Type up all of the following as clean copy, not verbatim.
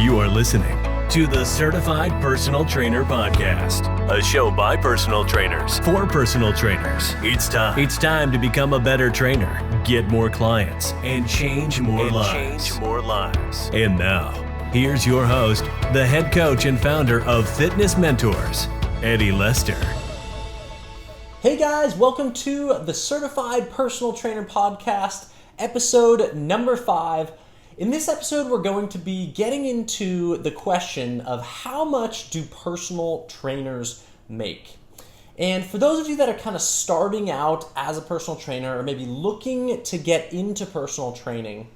You are listening to the Certified Personal Trainer Podcast, a show by personal trainers for personal trainers. It's time to become a better trainer, get more clients, and change more lives. And now, here's your host, the head coach and founder of Fitness Mentors, Eddie Lester. Hey guys, welcome to the Certified Personal Trainer Podcast, episode number 5. In this episode, we're going to be getting into the question of how much do personal trainers make? And for those of you that are kind of starting out as a personal trainer or maybe looking to get into personal training,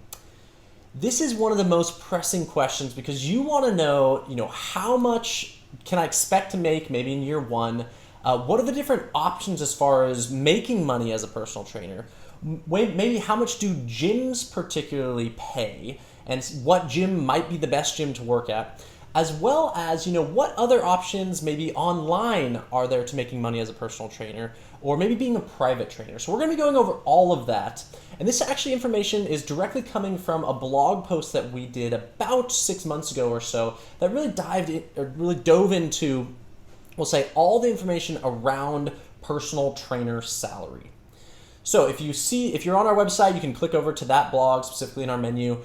this is one of the most pressing questions because you want to know, how much can I expect to make maybe in year one? What are the different options as far as making money as a personal trainer? Maybe how much do gyms particularly pay, and what gym might be the best gym to work at, as well as what other options maybe online are there to making money as a personal trainer, or maybe being a private trainer. So we're going to be going over all of that, and this actually information is directly coming from a blog post that we did about 6 months ago or so that really dove into, we'll say, all the information around personal trainer salary. So if you're on our website, you can click over to that blog, specifically in our menu,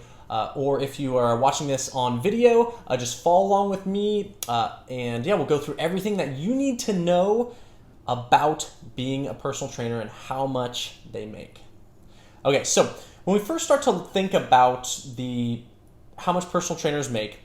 or if you are watching this on video, just follow along with me, and we'll go through everything that you need to know about being a personal trainer and how much they make. Okay, so when we first start to think about how much personal trainers make,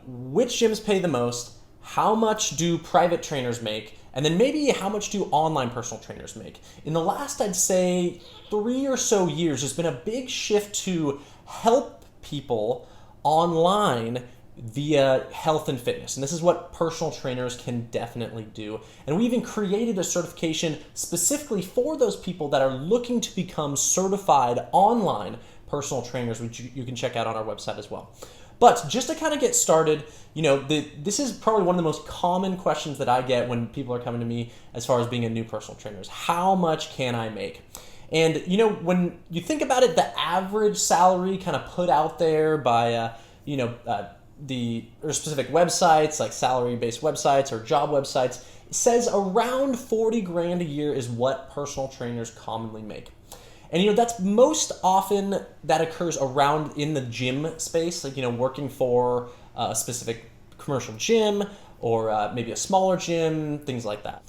which gyms pay the most, how much do private trainers make, and then maybe how much do online personal trainers make? In the last, I'd say, 3 or so years, there's been a big shift to help people online via health and fitness. And this is what personal trainers can definitely do. And we even created a certification specifically for those people that are looking to become certified online personal trainers, which you can check out on our website as well. But just to kind of get started, this is probably one of the most common questions that I get when people are coming to me as far as being a new personal trainer is, how much can I make? And, when you think about it, the average salary kind of put out there by, the specific websites like salary-based websites or job websites says around 40 grand a year is what personal trainers commonly make. And that's most often that occurs around in the gym space, like working for a specific commercial gym or maybe a smaller gym, things like that.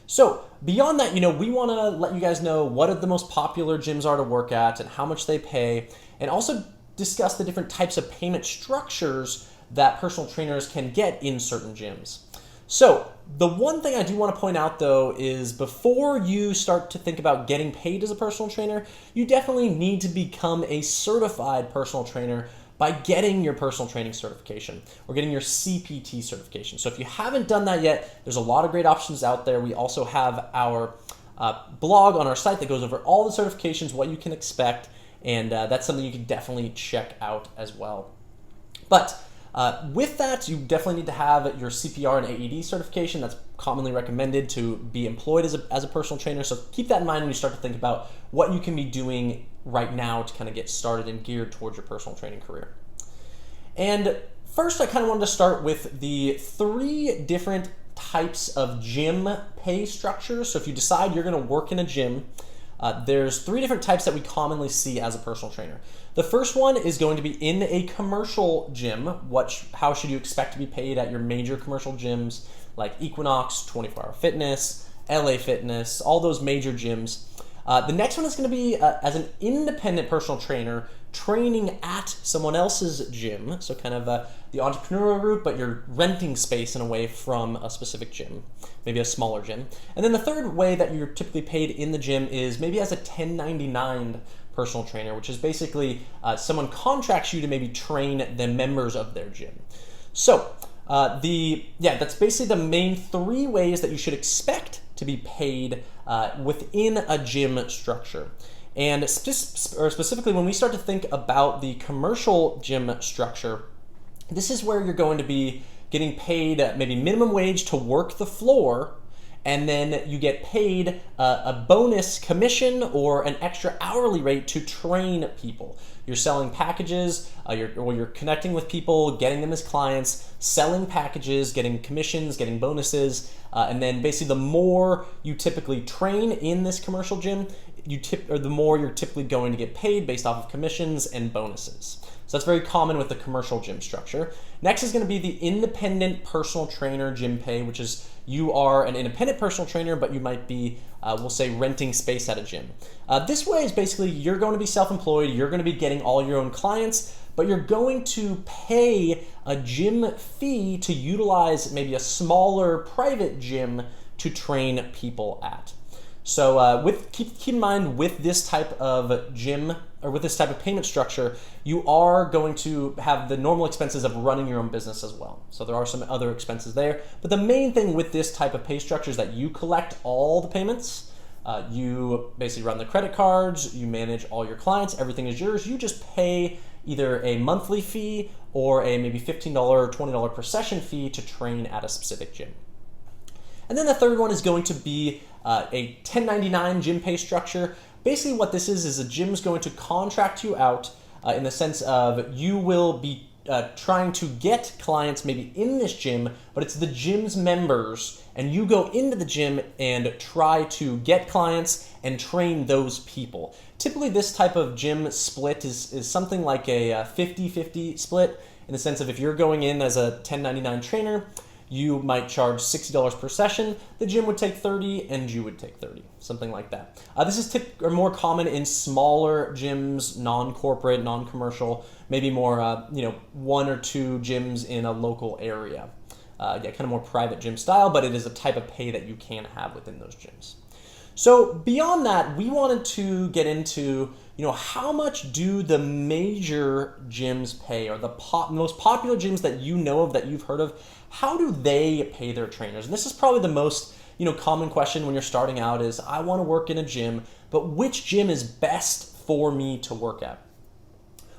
So beyond that, we want to let you guys know what the most popular gyms are to work at and how much they pay, and also discuss the different types of payment structures that personal trainers can get in certain gyms. So the one thing I do want to point out, though, is before you start to think about getting paid as a personal trainer, you definitely need to become a certified personal trainer by getting your personal training certification or getting your CPT certification. So if you haven't done that yet, there's a lot of great options out there. We also have our blog on our site that goes over all the certifications, what you can expect, and that's something you can definitely check out as well. But with that, you definitely need to have your CPR and AED certification. That's commonly recommended to be employed as a personal trainer. So keep that in mind when you start to think about what you can be doing right now to kind of get started and geared towards your personal training career. And first, I kind of wanted to start with the 3 different types of gym pay structures. So if you decide you're going to work in a gym, there's 3 different types that we commonly see as a personal trainer. The first one is going to be in a commercial gym. How should you expect to be paid at your major commercial gyms like Equinox, 24 Hour Fitness, LA Fitness, all those major gyms. The next one is going to be as an independent personal trainer training at someone else's gym. So kind of the entrepreneurial route, but you're renting space in a way from a specific gym, maybe a smaller gym. And then the third way that you're typically paid in the gym is maybe as a 1099 personal trainer, which is basically someone contracts you to maybe train the members of their gym. So that's basically the main 3 ways that you should expect to be paid within a gym structure. And specifically, when we start to think about the commercial gym structure, this is where you're going to be getting paid maybe minimum wage to work the floor, and then you get paid a bonus commission or an extra hourly rate to train people. you're selling packages, you're connecting with people, getting them as clients, selling packages, getting commissions, getting bonuses, and then basically the more you typically train in this commercial gym, the more you're typically going to get paid based off of commissions and bonuses. So that's very common with the commercial gym structure. Next is going to be the independent personal trainer gym pay, which is you are an independent personal trainer, but you might be, we'll say, renting space at a gym. This way is basically you're going to be self-employed, you're going to be getting all your own clients, but you're going to pay a gym fee to utilize maybe a smaller private gym to train people at. So keep in mind with this type of gym or with this type of payment structure, you are going to have the normal expenses of running your own business as well. So there are some other expenses there. But the main thing with this type of pay structure is that you collect all the payments. You basically run the credit cards, you manage all your clients, everything is yours. You just pay either a monthly fee or a maybe $15 or $20 per session fee to train at a specific gym. And then the third one is going to be a 1099 gym pay structure. Basically what this is a gym's going to contract you out in the sense of you will be trying to get clients maybe in this gym, but it's the gym's members, and you go into the gym and try to get clients and train those people. Typically this type of gym split is something like a 50-50 split in the sense of if you're going in as a 1099 trainer, you might charge $60 per session, the gym would take $30 and you would take $30, something like that. This is more common in smaller gyms, non-corporate, non-commercial, maybe more one or two gyms in a local area. Kind of more private gym style, but it is a type of pay that you can have within those gyms. So beyond that, we wanted to get into, how much do the major gyms pay, or the most popular gyms that you know of, that you've heard of, how do they pay their trainers? And this is probably the most, common question when you're starting out is, I want to work in a gym, but which gym is best for me to work at?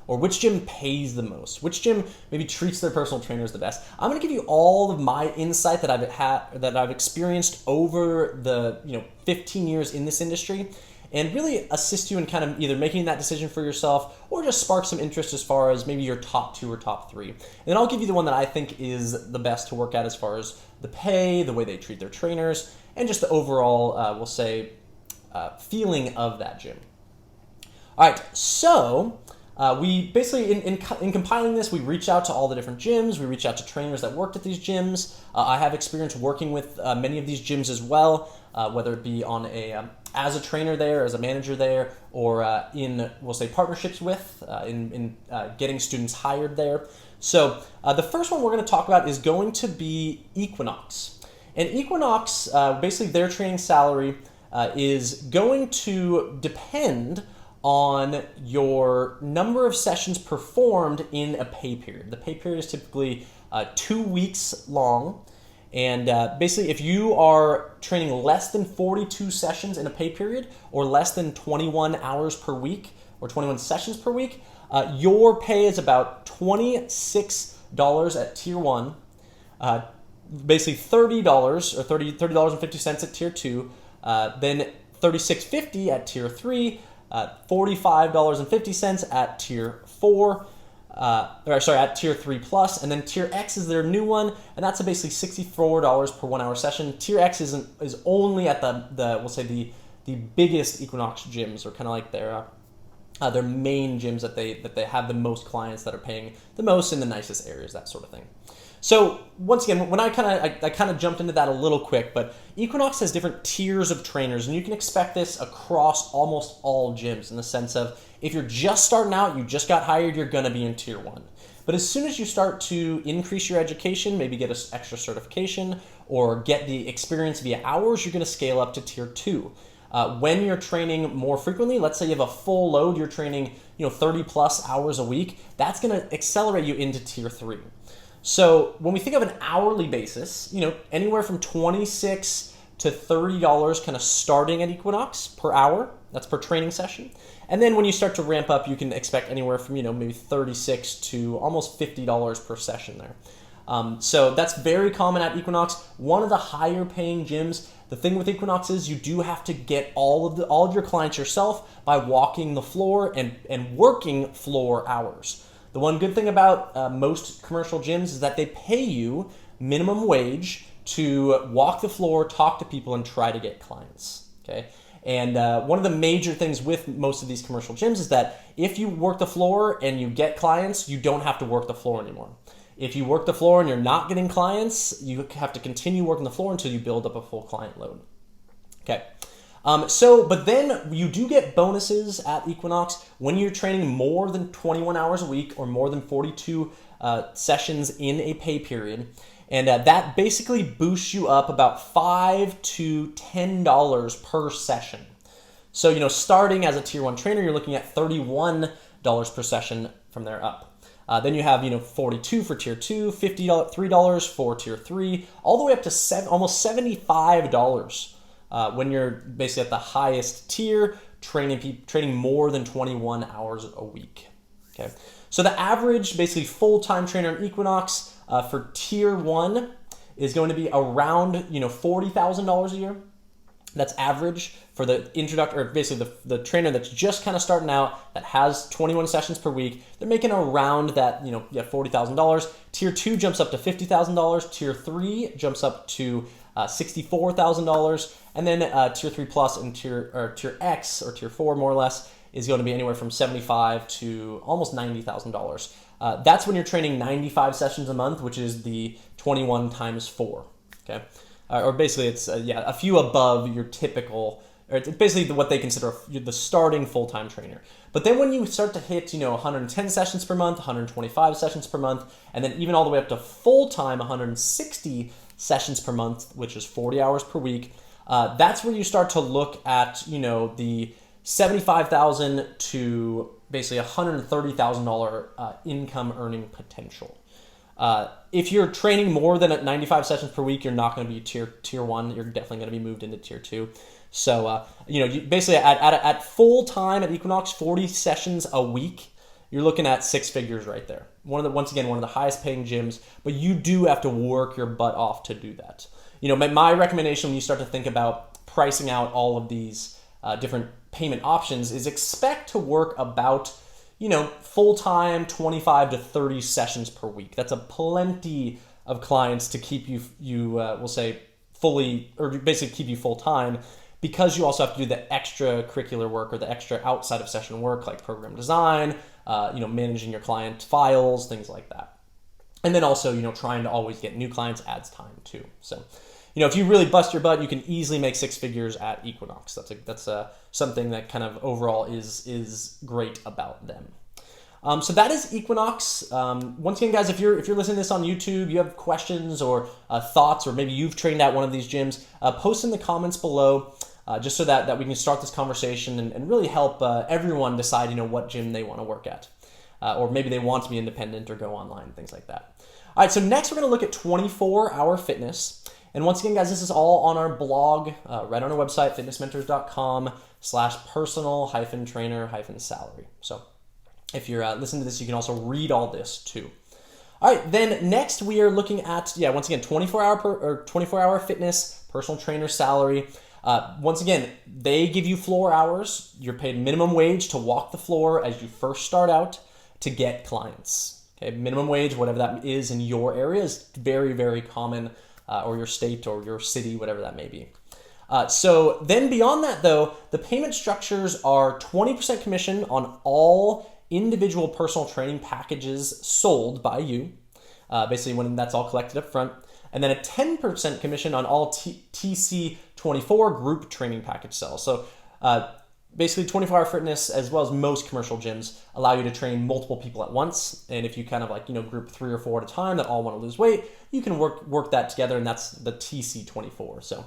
Or which gym pays the most? Which gym maybe treats their personal trainers the best? I'm going to give you all of my insight that I've experienced over the 15 years in this industry, and really assist you in kind of either making that decision for yourself or just spark some interest as far as maybe your top 2 or top 3. And then I'll give you the one that I think is the best to work at as far as the pay, the way they treat their trainers, and just the overall, we'll say, feeling of that gym. All right, so we basically, in compiling this, we reached out to all the different gyms. We reached out to trainers that worked at these gyms. I have experience working with many of these gyms as well, whether it be on as a trainer there, as a manager there, or in, we'll say, partnerships with, in getting students hired there. So the first one we're going to talk about is going to be Equinox. And Equinox, basically their training salary is going to depend on your number of sessions performed in a pay period. The pay period is typically 2 weeks long. And basically, if you are training less than 42 sessions in a pay period, or less than 21 hours per week, or 21 sessions per week, your pay is about $26 at Tier 1, basically $30 or $30.50 at Tier 2, then $36.50 at Tier 3, $45.50 at Tier 4, at Tier 3 Plus, and then Tier X is their new one, and that's basically $64 per 1 hour session. Tier X is only at we'll say the biggest Equinox gyms, or kind of like their main gyms that they have the most clients that are paying the most in the nicest areas, that sort of thing. So once again, when I kind of jumped into that a little quick, but Equinox has different tiers of trainers, and you can expect this across almost all gyms in the sense of if you're just starting out, you just got hired, you're going to be in Tier 1. But as soon as you start to increase your education, maybe get an extra certification or get the experience via hours, you're going to scale up to Tier 2. When you're training more frequently, let's say you have a full load, you're training 30 plus hours a week, that's going to accelerate you into Tier 3. So when we think of an hourly basis, anywhere from $26 to $30 kind of starting at Equinox per hour, that's per training session. And then when you start to ramp up, you can expect anywhere from, maybe $36 to almost $50 per session there. So that's very common at Equinox. One of the higher paying gyms. The thing with Equinox is you do have to get all of your clients yourself by walking the floor and working floor hours. The one good thing about most commercial gyms is that they pay you minimum wage to walk the floor, talk to people, and try to get clients. Okay. And one of the major things with most of these commercial gyms is that if you work the floor and you get clients, you don't have to work the floor anymore. If you work the floor and you're not getting clients, you have to continue working the floor until you build up a full client load. Okay. But then you do get bonuses at Equinox when you're training more than 21 hours a week or more than 42 sessions in a pay period. And that basically boosts you up about $5 to $10 per session. So, starting as a tier 1 trainer, you're looking at $31 per session from there up. Then you have, $42 for tier 2, $53 for tier 3, all the way up to almost $75 when you're basically at the highest tier, training more than 21 hours a week. Okay, so the average basically full-time trainer in Equinox for tier 1 is going to be around $40,000 a year. That's average for the introductor, or basically the trainer that's just kind of starting out, that has 21 sessions per week. They're making around that, $40,000. Tier 2 jumps up to $50,000. Tier 3 jumps up to $64,000. And then Tier 3 plus and Tier X, or Tier 4 more or less, is going to be anywhere from $75,000 to almost $90,000. That's when you're training 95 sessions a month, which is the 21 times 4. Okay. Or basically it's a few above your typical, or it's basically what they consider the starting full-time trainer. But then when you start to hit 110 sessions per month, 125 sessions per month, and then even all the way up to full-time 160 sessions per month, which is 40 hours per week, that's where you start to look at the $75,000 to basically $130,000 income earning potential. If you're training more than at 95 sessions per week, you're not going to be tier 1. You're definitely going to be moved into tier 2. So, you basically at full time at Equinox, 40 sessions a week, you're looking at 6 figures right there. Once again, one of the highest paying gyms, but you do have to work your butt off to do that. My recommendation when you start to think about pricing out all of these different payment options is expect to work about full-time 25 to 30 sessions per week. That's a plenty of clients to keep you we'll say fully, or basically keep you full-time, because you also have to do the extracurricular work or the extra outside of session work, like program design, managing your client files, things like that. And then also, trying to always get new clients adds time too. So, if you really bust your butt, you can easily make 6 figures at Equinox. That's something that kind of overall is great about them. So that is Equinox. Once again, guys, if you're listening to this on YouTube, you have questions or thoughts, or maybe you've trained at one of these gyms, post in the comments below, just so that we can start this conversation and really help everyone decide what gym they want to work at, or maybe they want to be independent or go online, things like that. All right, so next we're going to look at 24-hour fitness. And once again, guys, this is all on our blog, right on our website, fitnessmentors.com/personal-trainer-salary. So if you're listening to this, you can also read all this too. All right, then next we are looking at, once again, 24-hour fitness, personal trainer salary. Once again, they give you floor hours. You're paid minimum wage to walk the floor as you first start out to get clients. Okay, minimum wage, whatever that is in your area, is very, very common. Or your state or your city, whatever that may be. So then beyond that, though, the payment structures are 20% commission on all individual personal training packages sold by you, basically when that's all collected up front, and then a 10% commission on all TC24 group training package sales. So basically 24-hour fitness, as well as most commercial gyms, allow you to train multiple people at once. And if you kind of group 3 or 4 at a time that all want to lose weight, you can work that together, and that's the TC24. So,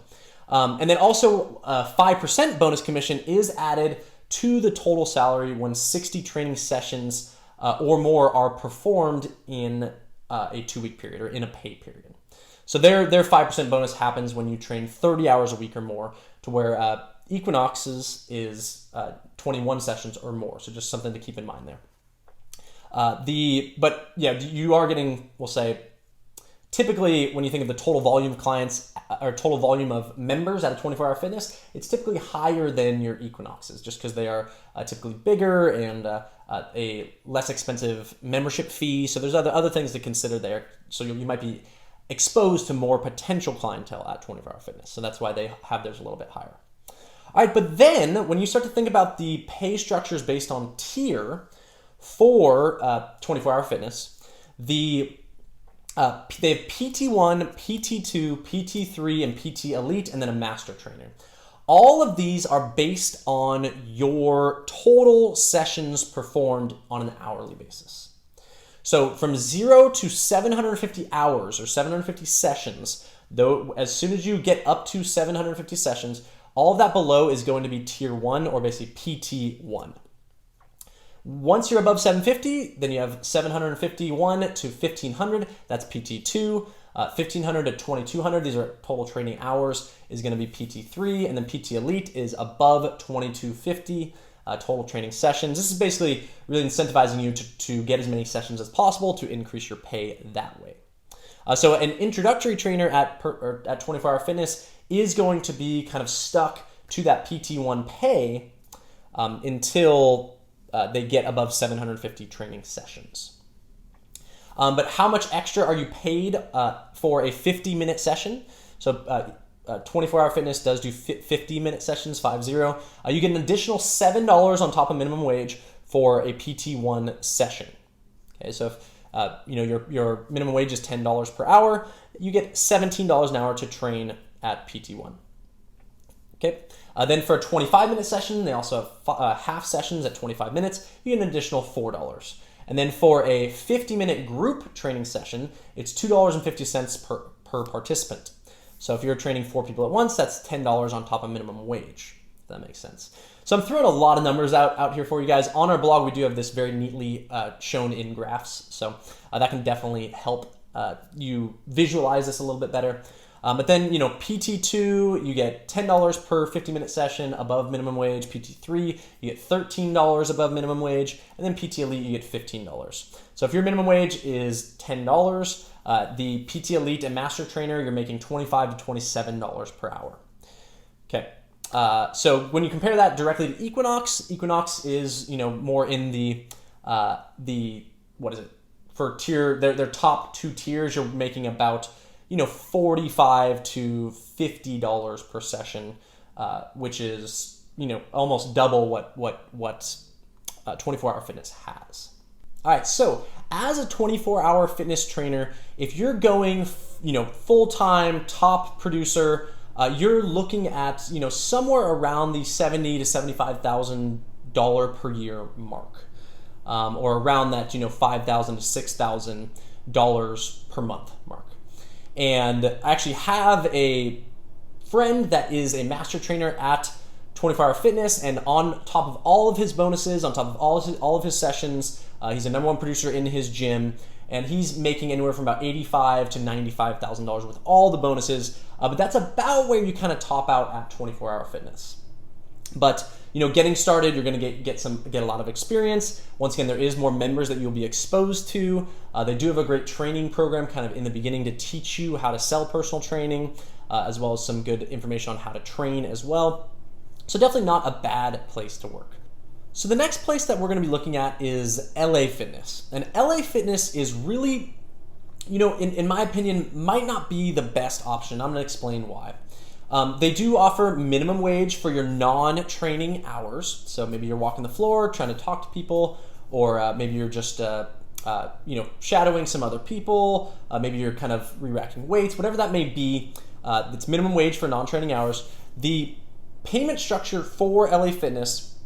and then also 5% bonus commission is added to the total salary when 60 training sessions or more are performed in a 2-week period or in a pay period. So their 5% bonus happens when you train 30 hours a week or more, to where Equinox's is 21 sessions or more. So just something to keep in mind there. You are getting, we'll say, typically, when you think of the total volume of clients or total volume of members at a 24-hour fitness, it's typically higher than your Equinoxes, just because they are typically bigger and a less expensive membership fee. So there's other things to consider there. So you might be exposed to more potential clientele at 24-hour fitness. So that's why they have theirs a little bit higher. All right, but then when you start to think about the pay structures based on tier for 24-hour fitness, they have PT1, PT2, PT3, and PT Elite, and then a master trainer. All of these are based on your total sessions performed on an hourly basis. So from 0 to 750 hours or 750 sessions, though, as soon as you get up to 750 sessions, all of that below is going to be tier 1 or basically PT1. Once you're above 750, then you have 751 to 1500, that's PT2. 1500 to 2200, these are total training hours, is going to be PT3, and then PT Elite is above 2250 total training sessions. This is basically really incentivizing you to get as many sessions as possible to increase your pay that way. So an introductory trainer at 24-hour fitness is going to be kind of stuck to that PT1 pay until they get above 750 training sessions. But how much extra are you paid for a 50-minute session? So 24-hour fitness does do 50-minute sessions, 50. You get an additional $7 on top of minimum wage for a PT1 session. Okay, so if your minimum wage is $10 per hour, you get $17 an hour to train at PT1. Okay. Then for a 25-minute session, they also have half sessions at 25 minutes. You get an additional $4. And then for a 50-minute group training session, it's $2.50 per participant. So if you're training 4 people at once, that's $10 on top of minimum wage, if that makes sense. So I'm throwing a lot of numbers out here for you guys. On our blog, we do have this very neatly shown in graphs. So that can definitely help you visualize this a little bit better. But then, PT2, you get $10 per 50-minute session above minimum wage. PT3, you get $13 above minimum wage. And then PT Elite, you get $15. So if your minimum wage is $10, the PT Elite and Master Trainer, you're making $25 to $27 per hour. Okay. So when you compare that directly to Equinox is, more in the what is it? For tier, their top 2 tiers, you're making about $45 to $50 per session, which is, almost double what 24-hour fitness has. All right, so as a 24-hour fitness trainer, if you're going, full-time top producer, you're looking at, somewhere around the $70,000 to $75,000 per year mark, or around that, $5,000 to $6,000 per month mark. And I actually have a friend that is a master trainer at 24-hour fitness, and on top of all of his bonuses, on top of all of his sessions, he's a #1 producer in his gym, and he's making anywhere from about $85,000 to $95,000 with all the bonuses. But that's about where you kind of top out at 24-hour fitness. But getting started, you're going to get a lot of experience. Once again, there is more members that you'll be exposed to. They do have a great training program kind of in the beginning to teach you how to sell personal training, as well as some good information on how to train as well. So definitely not a bad place to work. So the next place that we're going to be looking at is LA Fitness. And LA Fitness is really, in my opinion, might not be the best option. I'm going to explain why. They do offer minimum wage for your non-training hours. So maybe you're walking the floor, trying to talk to people, or maybe you're just shadowing some other people. Maybe you're kind of re-racking weights, whatever that may be. It's minimum wage for non-training hours. The payment structure for LA Fitness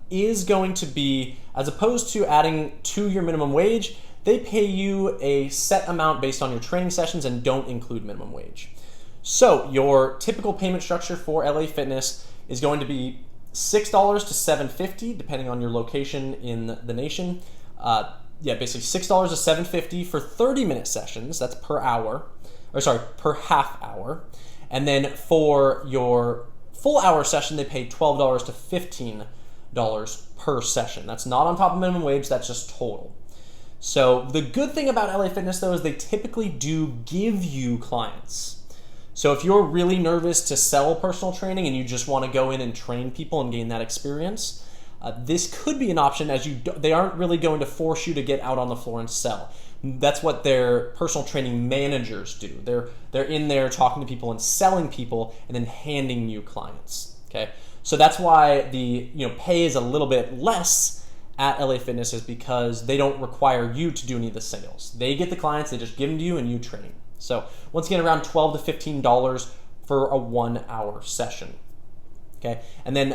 is going to be, as opposed to adding to your minimum wage, they pay you a set amount based on your training sessions and don't include minimum wage. So your typical payment structure for LA Fitness is going to be $6 to $7.50, depending on your location in the nation. Basically $6 to $7.50 for 30-minute sessions. That's per half hour. And then for your full hour session, they pay $12 to $15 per session. That's not on top of minimum wage. That's just total. So the good thing about LA Fitness, though, is they typically do give you clients. So if you're really nervous to sell personal training and you just want to go in and train people and gain that experience, this could be an option, as they aren't really going to force you to get out on the floor and sell. That's what their personal training managers do. They're in there talking to people and selling people and then handing you clients. Okay, so that's why the pay is a little bit less at LA Fitness, is because they don't require you to do any of the sales. They get the clients, they just give them to you and you train. So once again, around $12 to $15 for a 1 hour session. Okay, and then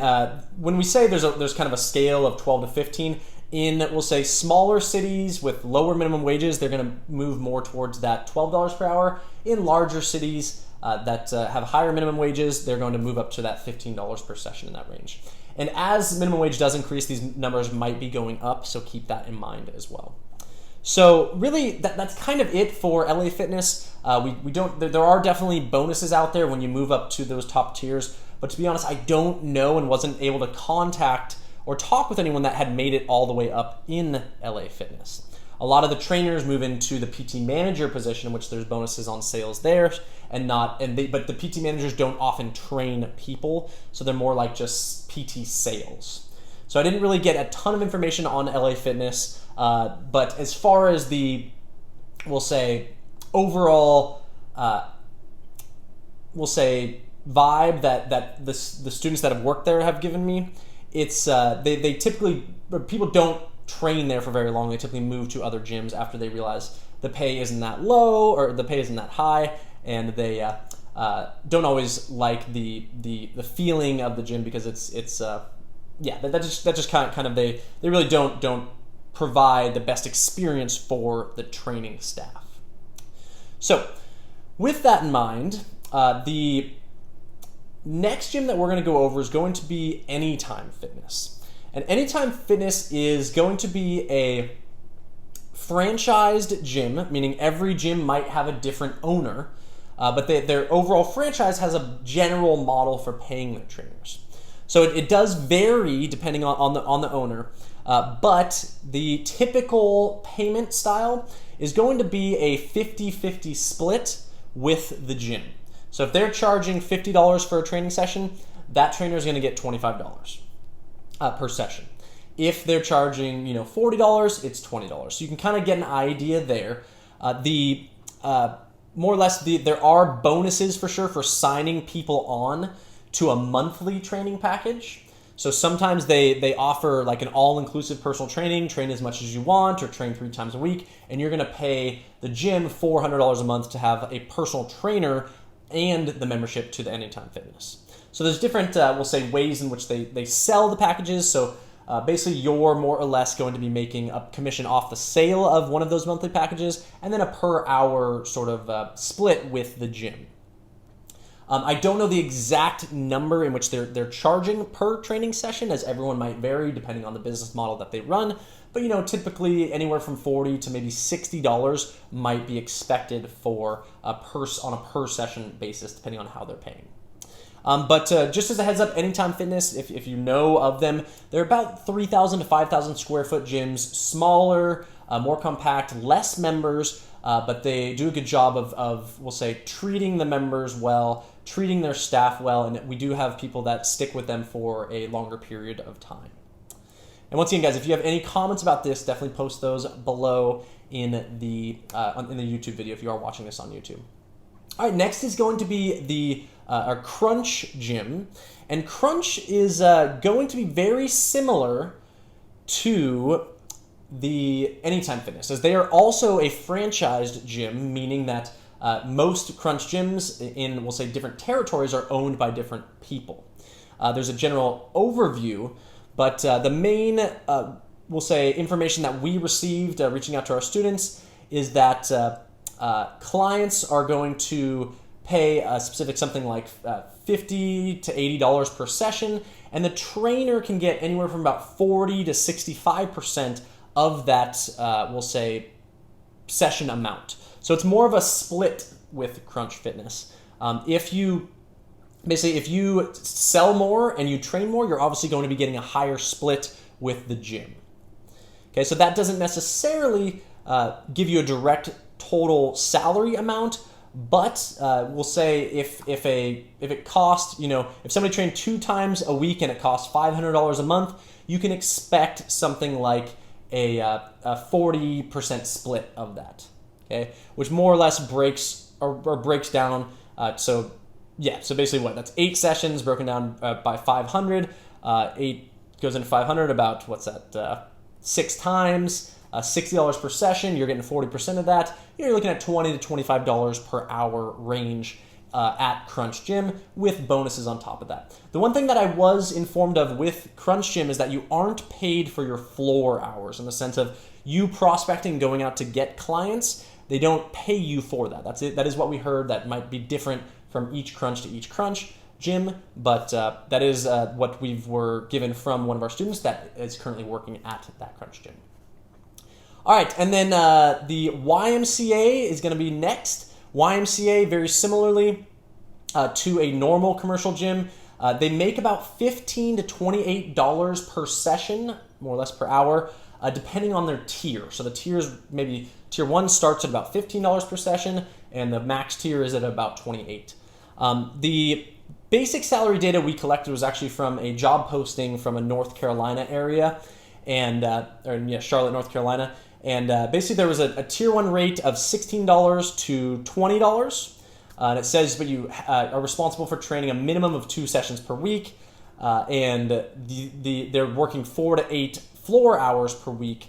when we say there's kind of a scale of 12 to 15, in, we'll say, smaller cities with lower minimum wages, they're going to move more towards that $12 per hour. In larger cities that have higher minimum wages, they're going to move up to that $15 per session, in that range. And as minimum wage does increase, these numbers might be going up, so keep that in mind as well. So really, that's kind of it for LA Fitness. There are definitely bonuses out there when you move up to those top tiers, but to be honest, I don't know and wasn't able to contact or talk with anyone that had made it all the way up in LA Fitness. A lot of the trainers move into the PT manager position, in which there's bonuses on sales there, but the PT managers don't often train people, so they're more like just PT sales. So I didn't really get a ton of information on LA Fitness, but as far as the, we'll say, overall, we'll say, vibe that the students that have worked there have given me, it's they typically, people don't train there for very long. They typically move to other gyms after they realize the pay isn't that low or the pay isn't that high, and they don't always like the feeling of the gym, because that just kind of they really don't provide the best experience for the training staff. So with that in mind, the next gym that we're going to go over is going to be Anytime Fitness. And Anytime Fitness is going to be a franchised gym, meaning every gym might have a different owner, but their overall franchise has a general model for paying their trainers. So it does vary depending on the owner, but the typical payment style is going to be a 50-50 split with the gym. So if they're charging $50 for a training session, that trainer is going to get $25 per session. If they're charging $40, it's $20. So you can kind of get an idea there. More or less, there are bonuses for sure for signing people on to a monthly training package. So sometimes they offer like an all-inclusive personal training, train as much as you want or train 3 times a week, and you're going to pay the gym $400 a month to have a personal trainer and the membership to the Anytime Fitness. So there's different, we'll say, ways in which they sell the packages. So basically, you're more or less going to be making a commission off the sale of one of those monthly packages, and then a per hour sort of split with the gym. I don't know the exact number in which they're charging per training session, as everyone might vary depending on the business model that they run. But typically anywhere from $40 to maybe $60 might be expected for on a per session basis, depending on how they're paying. But just as a heads up, Anytime Fitness, if you know of them, they're about 3,000 to 5,000 square foot gyms, smaller, more compact, less members, but they do a good job of, we'll say, treating the members well, treating their staff well, and we do have people that stick with them for a longer period of time. And once again, guys, if you have any comments about this, definitely post those below in the YouTube video if you are watching this on YouTube. All right, next is going to be our Crunch Gym, and Crunch is going to be very similar to the Anytime Fitness, as they are also a franchised gym, meaning that most Crunch gyms in, we'll say, different territories are owned by different people. There's a general overview, but the main, we'll say, information that we received reaching out to our students is that clients are going to pay a specific something like $50 to $80 per session, and the trainer can get anywhere from about 40 to 65% of that, we'll say, session amount. So it's more of a split with Crunch Fitness. If you sell more and you train more, you're obviously going to be getting a higher split with the gym. Okay, so that doesn't necessarily give you a direct total salary amount, but we'll say if it costs, if somebody trained 2 times a week and it costs $500 a month, you can expect something like a 40% split of that, okay, which more or less breaks down. So basically that's 8 sessions broken down by 500. 8 goes into 500, about, 6 times, $60 per session. You're getting 40% of that. You're looking at $20 to $25 per hour range at Crunch Gym with bonuses on top of that. The one thing that I was informed of with Crunch Gym is that you aren't paid for your floor hours, in the sense of you prospecting, going out to get clients. They don't pay you for that. That's it. That is what we heard. That might be different from each Crunch to each Crunch Gym, but that is what we were given from one of our students that is currently working at that Crunch Gym. All right, and then the YMCA is going to be next. YMCA, very similarly to a normal commercial gym, they make about $15 to $28 per session, more or less per hour, depending on their tier. So the tiers, maybe tier 1 starts at about $15 per session, and the max tier is at about $28. The basic salary data we collected was actually from a job posting from a North Carolina area, Charlotte, North Carolina. And basically there was a tier 1 rate of $16 to $20. And it says, but you are responsible for training a minimum of 2 sessions per week. And they're working 4 to 8 floor hours per week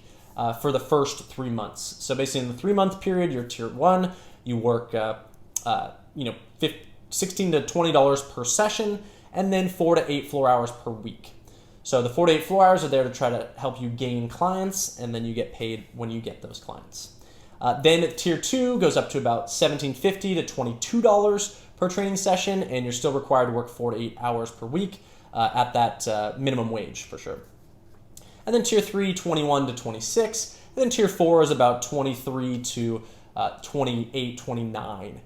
for the first 3 months. So basically in the 3-month period, you're tier 1, you work $16 to $20 per session, and then 4 to 8 floor hours per week. So the 4 to 8 floor hours are there to try to help you gain clients, and then you get paid when you get those clients. Then tier 2 goes up to about $17.50 to $22 per training session, and you're still required to work 4 to 8 hours per week at that minimum wage for sure. And then tier 3, 21 to 26. And then tier 4 is about 23 to 28, 29.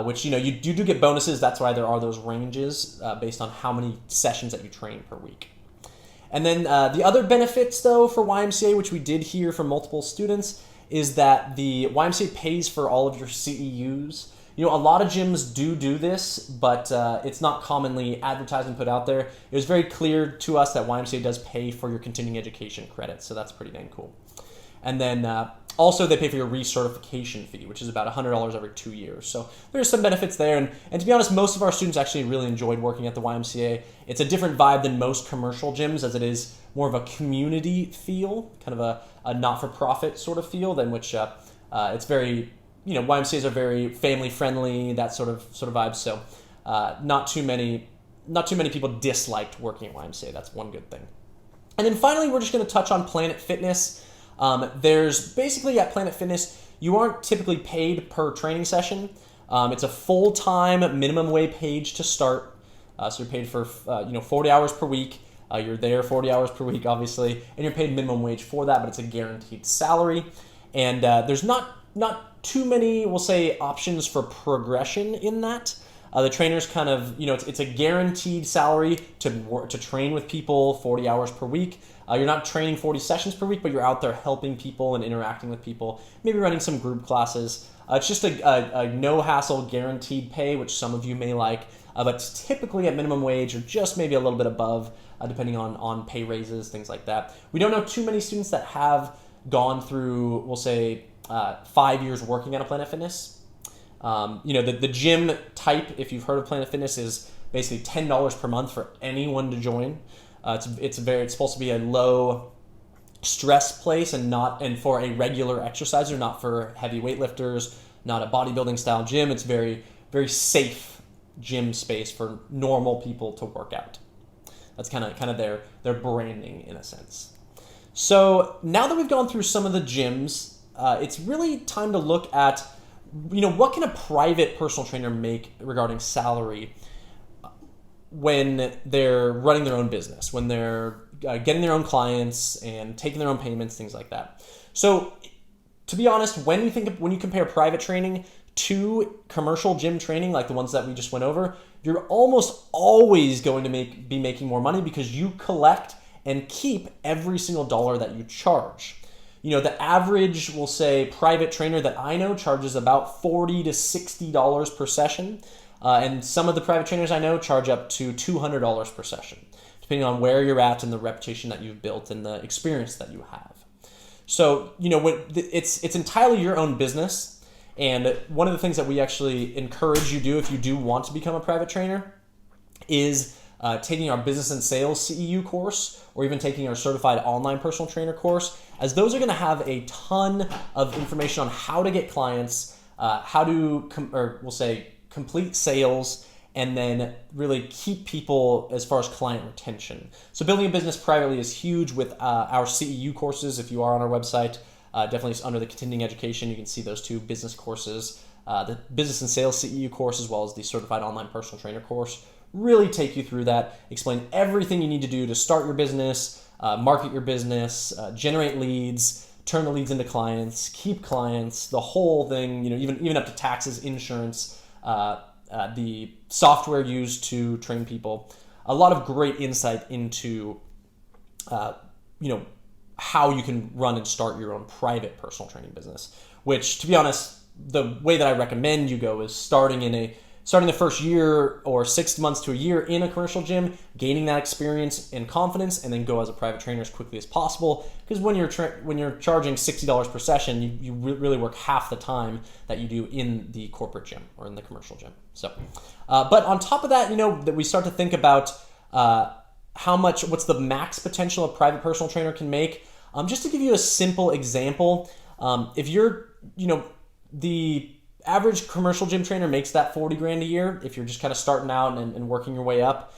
Which, you do get bonuses. That's why there are those ranges based on how many sessions that you train per week. And then the other benefits, though, for YMCA, which we did hear from multiple students, is that the YMCA pays for all of your CEUs. A lot of gyms do this, but it's not commonly advertised and put out there. It was very clear to us that YMCA does pay for your continuing education credits, so that's pretty dang cool. And then also they pay for your recertification fee, which is about $100 every 2 years. So there's some benefits there. And to be honest, most of our students actually really enjoyed working at the YMCA. It's a different vibe than most commercial gyms, as it is more of a community feel, kind of a not-for-profit sort of feel, than which it's very, YMCAs are very family-friendly, that sort of vibe. So not too many people disliked working at YMCA. That's one good thing. And then finally, we're just going to touch on Planet Fitness. There's basically at Planet Fitness, you aren't typically paid per training session. It's a full-time minimum wage to start. So you're paid for 40 hours per week. You're there 40 hours per week, obviously, and you're paid minimum wage for that, but it's a guaranteed salary. And there's not too many, we'll say, options for progression in that. The trainers kind of, it's a guaranteed salary to train with people 40 hours per week. You're not training 40 sessions per week, but you're out there helping people and interacting with people, maybe running some group classes. It's just a no-hassle guaranteed pay, which some of you may like, but typically at minimum wage or just maybe a little bit above, depending on pay raises, things like that. We don't know too many students that have gone through, we'll say, 5 years working at a Planet Fitness. The gym type, if you've heard of Planet Fitness, is basically $10 per month for anyone to join. It's supposed to be a low stress place and for a regular exerciser, not for heavy weightlifters, not a bodybuilding style gym. It's very, very safe gym space for normal people to work out. That's kind of their branding in a sense. So now that we've gone through some of the gyms, it's really time to look at, what can a private personal trainer make regarding salary when they're running their own business, when they're getting their own clients and taking their own payments, things like that. So to be honest, when you compare private training to commercial gym training, like the ones that we just went over, you're almost always going to be making more money because you collect and keep every single dollar that you charge. The average, we'll say, private trainer that I know charges about $40 to $60 per session. And some of the private trainers I know charge up to $200 per session, depending on where you're at and the reputation that you've built and the experience that you have. So, it's entirely your own business. And one of the things that we actually encourage you do if you do want to become a private trainer is taking our business and sales CEU course, or even taking our certified online personal trainer course, as those are going to have a ton of information on how to get clients, how to, complete sales, and then really keep people as far as client retention. So building a business privately is huge with our CEU courses. If you are on our website, definitely under the continuing education, you can see those two business courses, the business and sales CEU course, as well as the certified online personal trainer course. Really take you through that, explain everything you need to do to start your business, market your business, generate leads, turn the leads into clients, keep clients, the whole thing, even up to taxes, insurance, the software used to train people. A lot of great insight into, how you can run and start your own private personal training business, which, to be honest, the way that I recommend you go is starting the first year or 6 months to a year in a commercial gym, gaining that experience and confidence, and then go as a private trainer as quickly as possible. Because when you're charging $60 per session, you really work half the time that you do in the corporate gym or in the commercial gym. So, but on top of that, that we start to think about what's the max potential a private personal trainer can make. Just to give you a simple example, if you're, the average commercial gym trainer makes that $40,000 a year if you're just kind of starting out and working your way up.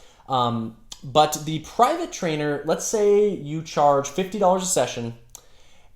But the private trainer, let's say you charge $50 a session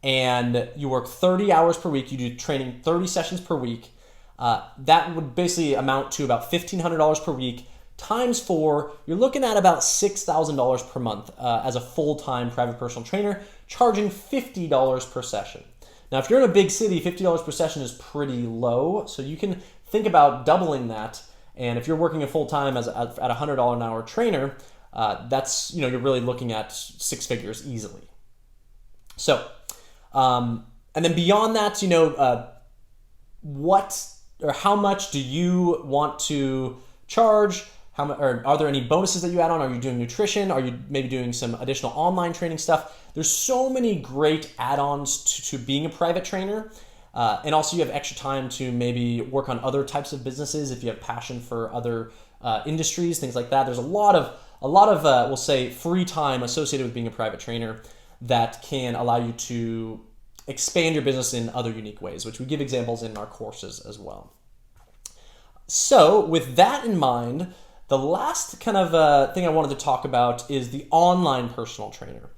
and you work 30 hours per week, you do training 30 sessions per week. That would basically amount to about $1,500 per week times 4. You're looking at about $6,000 per month as a full-time private personal trainer, charging $50 per session. Now, if you're in a big city, $50 per session is pretty low, so you can think about doubling that. And if you're working a full-time at a $100 an hour trainer, that's, you're really looking at 6 figures easily. So, and then beyond that, how much do you want to charge? Or are there any bonuses that you add on? Are you doing nutrition? Are you maybe doing some additional online training stuff? There's so many great add-ons to being a private trainer. And also you have extra time to maybe work on other types of businesses if you have passion for other industries, things like that. There's a lot of we'll say, free time associated with being a private trainer that can allow you to expand your business in other unique ways, which we give examples in our courses as well. So with that in mind, the last kind of thing I wanted to talk about is the online personal trainer.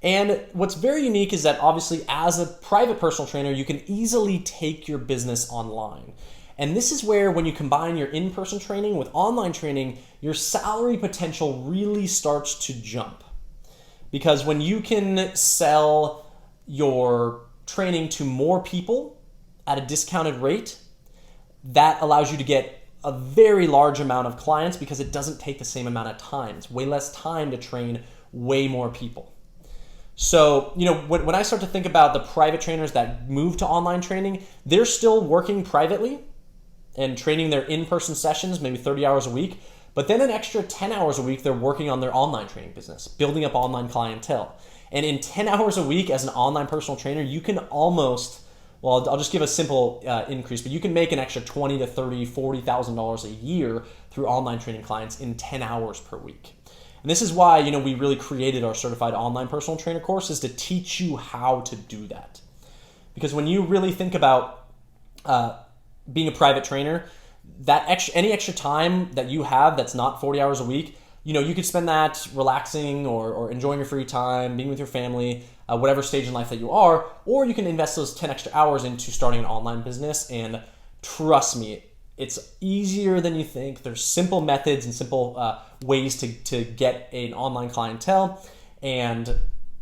And what's very unique is that obviously as a private personal trainer, you can easily take your business online. And this is where when you combine your in-person training with online training, your salary potential really starts to jump. Because when you can sell your training to more people at a discounted rate, that allows you to get a very large amount of clients because it doesn't take the same amount of time. It's way less time to train way more people. So, when I start to think about the private trainers that move to online training, they're still working privately and training their in-person sessions, maybe 30 hours a week, but then an extra 10 hours a week, they're working on their online training business, building up online clientele. And in 10 hours a week as an online personal trainer, you can almost, I'll just give a simple increase, but you can make an extra $20,000 to $30,000, $40,000 a year through online training clients in 10 hours per week. And this is why, we really created our certified online personal trainer course, is to teach you how to do that. Because when you really think about being a private trainer, any extra time that you have that's not 40 hours a week, you could spend that relaxing or enjoying your free time, being with your family, whatever stage in life that you are, or you can invest those 10 extra hours into starting an online business. And trust me, it's easier than you think. There's simple methods and simple ways to get an online clientele, and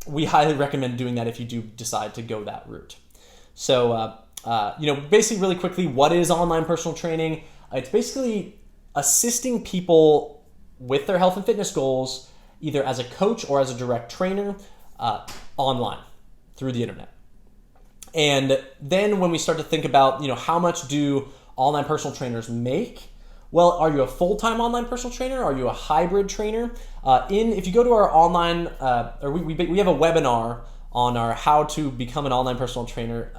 we highly recommend doing that if you do decide to go that route. So, basically really quickly, what is online personal training? It's basically assisting people with their health and fitness goals, either as a coach or as a direct trainer, online through the internet. And then when we start to think about, how much do online personal trainers make? Well, are you a full-time online personal trainer? Are you a hybrid trainer? If you go to our online, we have a webinar on our How to Become an Online Personal Trainer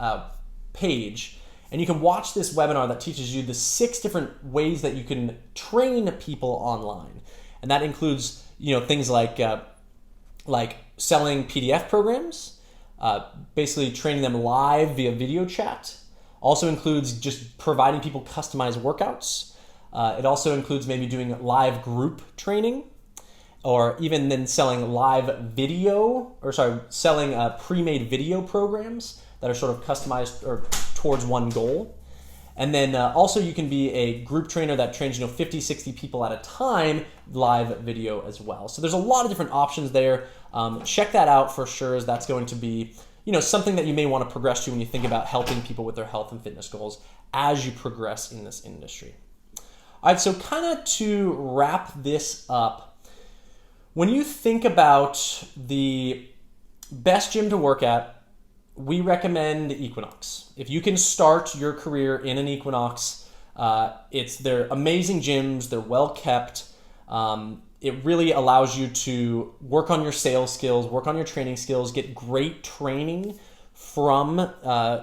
page, and you can watch this webinar that teaches you the 6 different ways that you can train people online, and that includes things like selling PDF programs, basically training them live via video chat. Also includes just providing people customized workouts. It also includes maybe doing live group training, or even then selling selling pre-made video programs that are sort of customized or towards one goal. And then also you can be a group trainer that trains 50, 60 people at a time, live video as well. So there's a lot of different options there. Check that out for sure, as that's going to be something that you may want to progress to when you think about helping people with their health and fitness goals as you progress in this industry. All right, so kind of to wrap this up, when you think about the best gym to work at, we recommend Equinox. If you can start your career in an Equinox, they're amazing gyms, they're well kept. It really allows you to work on your sales skills, work on your training skills, get great training from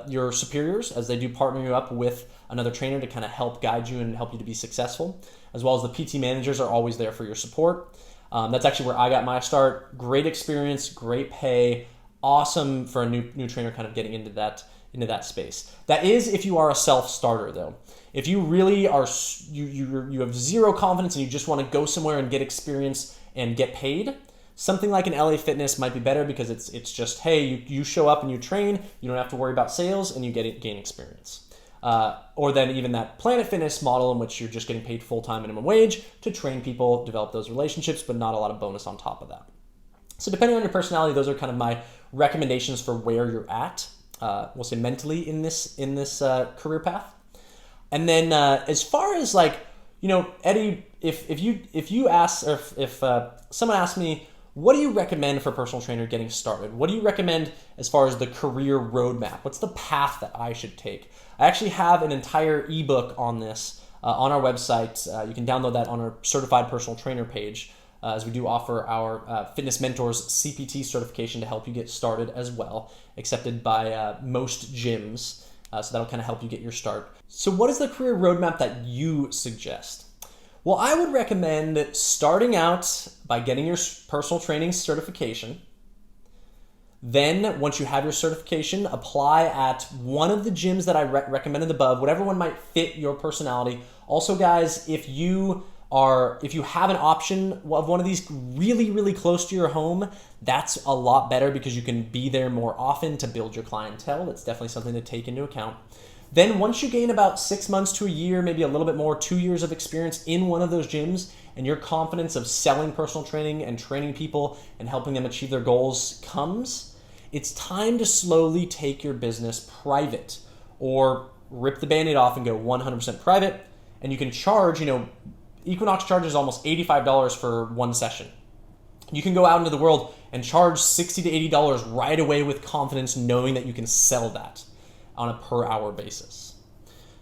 your superiors, as they do partner you up with another trainer to kind of help guide you and help you to be successful, as well as the PT managers are always there for your support. That's actually where I got my start. Great experience, great pay, awesome for a new trainer kind of getting into that space. That is if you are a self-starter though. If you really are, you have zero confidence and you just want to go somewhere and get experience and get paid, something like an LA Fitness might be better, because it's just, hey, you show up and you train, you don't have to worry about sales, and you gain experience. Or then even that Planet Fitness model, in which you're just getting paid full-time minimum wage to train people, develop those relationships, but not a lot of bonus on top of that. So depending on your personality, those are kind of my recommendations for where you're at, we'll say mentally in this career path. And then as far as Eddie, if you ask, or if someone asks me, what do you recommend for a personal trainer getting started? What do you recommend as far as the career roadmap? What's the path that I should take? I actually have an entire ebook on this on our website. You can download that on our Certified Personal Trainer page, as we do offer our Fitness Mentors CPT certification to help you get started as well, accepted by most gyms. So that'll kind of help you get your start. So what is the career roadmap that you suggest? Well, I would recommend starting out by getting your personal training certification. Then, once you have your certification, apply at one of the gyms that I recommended above, whatever one might fit your personality. Also, guys, if you have an option of one of these really, really close to your home, that's a lot better, because you can be there more often to build your clientele. That's definitely something to take into account. Then once you gain about 6 months to a year, maybe a little bit more, 2 years of experience in one of those gyms, and your confidence of selling personal training and training people and helping them achieve their goals comes, it's time to slowly take your business private, or rip the Band-Aid off and go 100% private. And you can charge, Equinox charges almost $85 for one session. You can go out into the world and charge $60 to $80 right away with confidence, knowing that you can sell that on a per hour basis.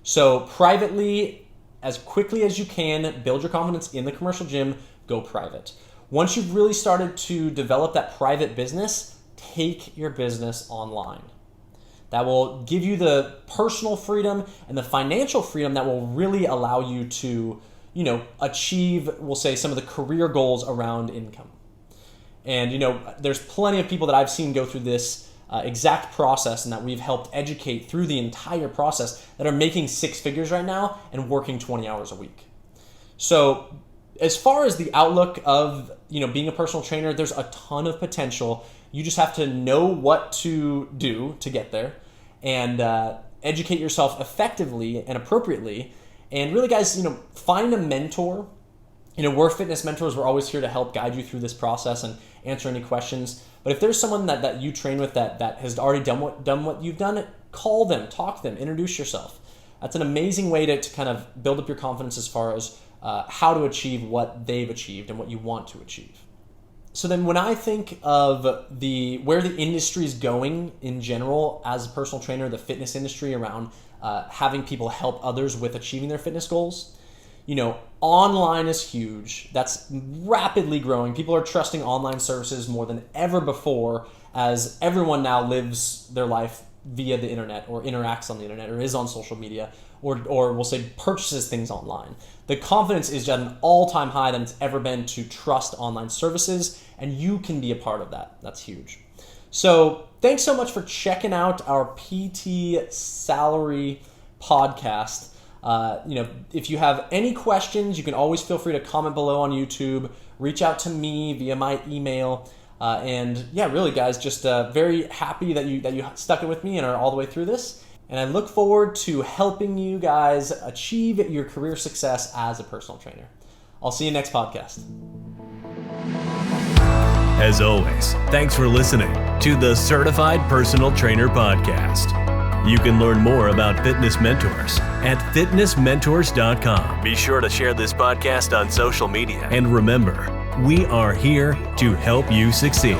So privately, as quickly as you can, build your confidence in the commercial gym, go private. Once you've really started to develop that private business, take your business online. That will give you the personal freedom and the financial freedom that will really allow you to, achieve, we'll say, some of the career goals around income. And, there's plenty of people that I've seen go through this exact process, and that we've helped educate through the entire process, that are making 6 figures right now and working 20 hours a week. So as far as the outlook of, being a personal trainer, there's a ton of potential. You just have to know what to do to get there, and educate yourself effectively and appropriately. And really, guys, find a mentor. We're fitness mentors. We're always here to help guide you through this process and answer any questions. But if there's someone that you train with that has already done what you've done, call them, talk to them, introduce yourself. That's an amazing way to kind of build up your confidence as far as how to achieve what they've achieved and what you want to achieve. So then when I think of where the industry is going in general as a personal trainer, the fitness industry around having people help others with achieving their fitness goals, online is huge. That's rapidly growing. People are trusting online services more than ever before, as everyone now lives their life via the internet or interacts on the internet or is on social media or we'll say purchases things online. The confidence is at an all-time high than it's ever been to trust online services, and you can be a part of that. That's huge. So thanks so much for checking out our PT salary podcast. If you have any questions, you can always feel free to comment below on YouTube, reach out to me via my email. Really guys, just very happy that you stuck it with me and are all the way through this. And I look forward to helping you guys achieve your career success as a personal trainer. I'll see you next podcast. As always, thanks for listening to the Certified Personal Trainer Podcast. You can learn more about fitness mentors at fitnessmentors.com. Be sure to share this podcast on social media. And remember, we are here to help you succeed.